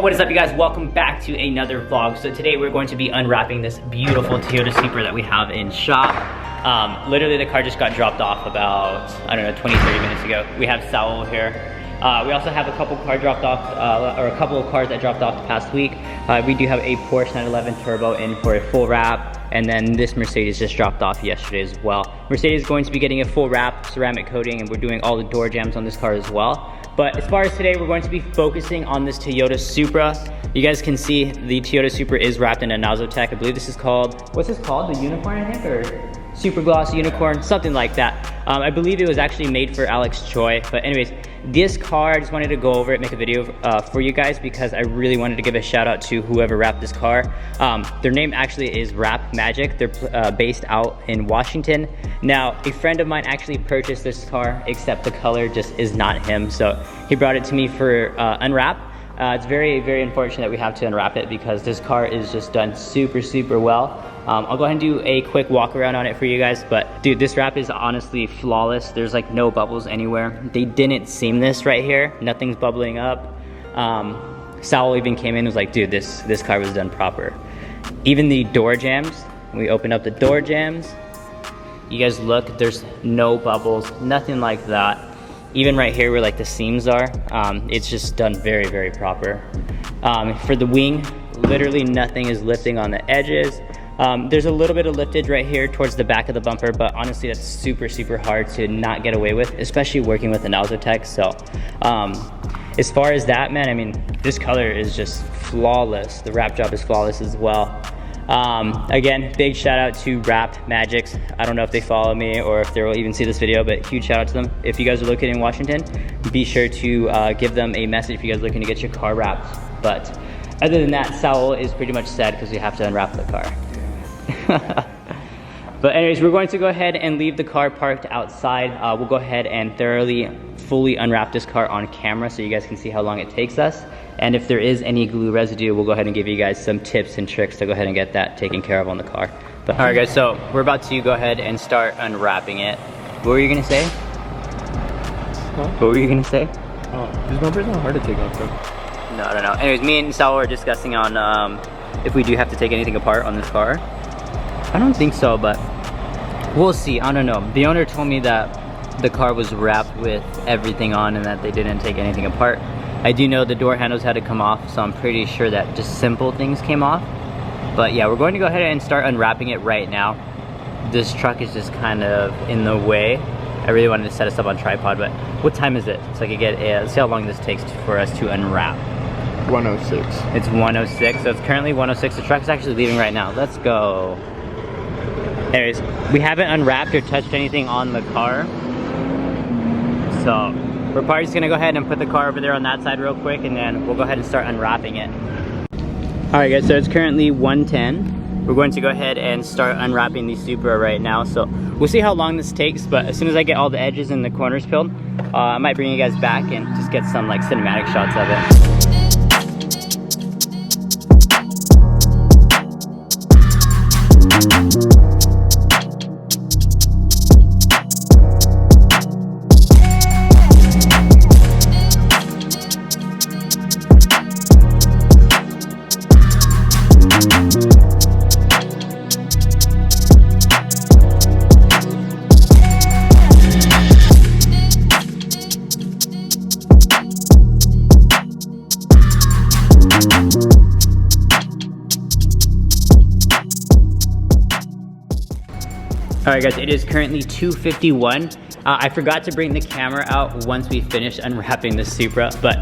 what is up, you guys? Welcome back to another vlog. So today we're going to be unwrapping this beautiful Toyota Supra that we have in shop. Literally the car just got dropped off about, I don't know, 20-30 minutes ago. We have Saul here. We also have a couple cars that dropped off the past week. We do have a Porsche 911 Turbo in for a full wrap, and then this Mercedes just dropped off yesterday as well. Mercedes is going to be getting a full wrap, ceramic coating, and we're doing all the door jambs on this car as well. But as far as today, we're going to be focusing on this Toyota Supra. You guys can see the Toyota Supra is wrapped in a Tech. I believe this is called, what's this called? The Unicorn, I think, or Super Gloss Unicorn, something like that. I believe it was actually made for Alex Choi. But anyways, this car, I just wanted to go over it, make a video for you guys because I really wanted to give a shout out to whoever wrapped this car. Their name actually is Wrap Magic. They're based out in Washington. Now, a friend of mine actually purchased this car, except the color just is not him. So he brought it to me for Unwrap. It's very, very unfortunate that we have to unwrap it because this car is just done super, super well. I'll go ahead and do a quick walk around on it for you guys, but dude, this wrap is honestly flawless. There's like no bubbles anywhere. They didn't seam this right here. Nothing's bubbling up. Sal even came in and was like, dude, this car was done proper. Even the door jambs, we open up the door jambs. You guys look, there's no bubbles, nothing like that. Even right here where like the seams are, it's just done very, very proper. For the wing, literally nothing is lifting on the edges. There's a little bit of liftage right here towards the back of the bumper, but honestly that's super, super hard to not get away with, especially working with a Tech. So as far as that, man, I mean, this color is just flawless. The wrap job is flawless as well. Again, big shout out to Wrap Magics. I don't know if they follow me or if they'll even see this video, but huge shout out to them. If you guys are located in Washington, be sure to give them a message if you guys are looking to get your car wrapped. But other than that, Saul is pretty much sad because we have to unwrap the car. But anyways, we're going to go ahead and leave the car parked outside. We'll go ahead and fully unwrap this car on camera so you guys can see how long it takes us. And if there is any glue residue, we'll go ahead and give you guys some tips and tricks to go ahead and get that taken care of on the car. But all right guys, so we're about to go ahead and start unwrapping it. What were you gonna say? Huh? What were you gonna say? Oh, these bumpers are hard to take off though. No, I don't know. Anyways, me and Sal were discussing on if we do have to take anything apart on this car. I don't think so, but we'll see. I don't know. The owner told me that the car was wrapped with everything on and that they didn't take anything apart. I do know the door handles had to come off, so I'm pretty sure that just simple things came off. But yeah, we're going to go ahead and start unwrapping it right now. This truck is just kind of in the way. I really wanted to set us up on tripod, but what time is it? So I could get let's see how long this takes for us to unwrap. 106. It's 106, so it's currently 106. The truck is actually leaving right now. Let's go. Anyways, we haven't unwrapped or touched anything on the car. So we're probably just gonna go ahead and put the car over there on that side real quick, and then we'll go ahead and start unwrapping it. All right guys, so it's currently 1:10. We're going to go ahead and start unwrapping the Supra right now. So we'll see how long this takes, but as soon as I get all the edges and the corners peeled, I might bring you guys back and just get some like cinematic shots of it. All right guys, it is currently 2:51. I forgot to bring the camera out once we finished unwrapping the Supra, but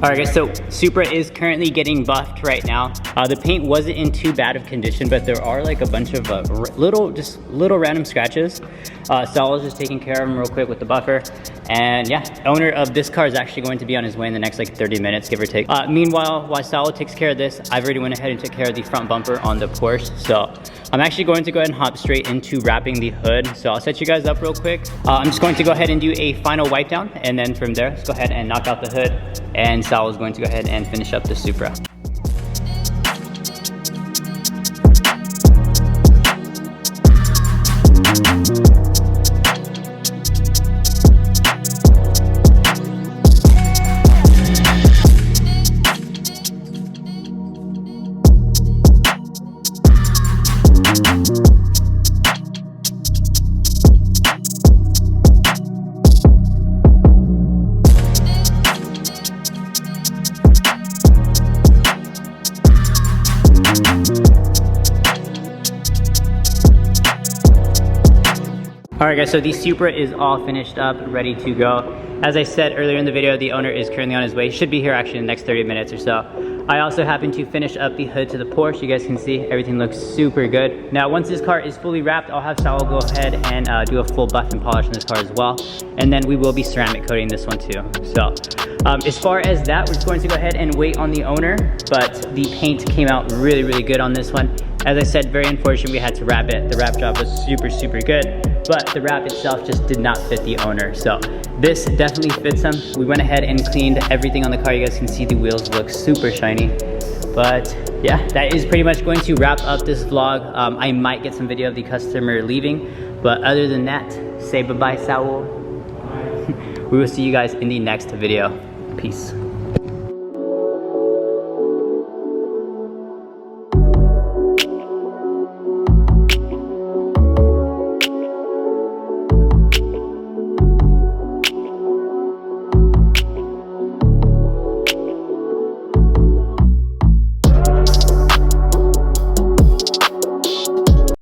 all right guys, so Supra is currently getting buffed right now. The paint wasn't in too bad of condition, but there are like a bunch of little random scratches. Saul is just taking care of them real quick with the buffer. And yeah, owner of this car is actually going to be on his way in the next like 30 minutes, give or take. Meanwhile, while Saul takes care of this, I've already went ahead and took care of the front bumper on the Porsche. So I'm actually going to go ahead and hop straight into wrapping the hood. So I'll set you guys up real quick. I'm just going to go ahead and do a final wipe down, and then from there, let's go ahead and knock out the hood, and Sal is going to go ahead and finish up the Supra. Alright guys, so the Supra is all finished up, ready to go. As I said earlier in the video, the owner is currently on his way. Should be here actually in the next 30 minutes or so. I also happened to finish up the hood to the Porsche. You guys can see everything looks super good. Now once this car is fully wrapped, I'll have Sal go ahead and do a full buff and polish on this car as well. And then we will be ceramic coating this one too. So as far as that, we're just going to go ahead and wait on the owner, but the paint came out really, really good on this one. As I said, very unfortunate we had to wrap it. The wrap job was super, super good, but the wrap itself just did not fit the owner. So this definitely fits him. We went ahead and cleaned everything on the car. You guys can see the wheels look super shiny. But yeah, that is pretty much going to wrap up this vlog. I might get some video of the customer leaving, but other than that, say bye-bye, Saul. We will see you guys in the next video. Peace.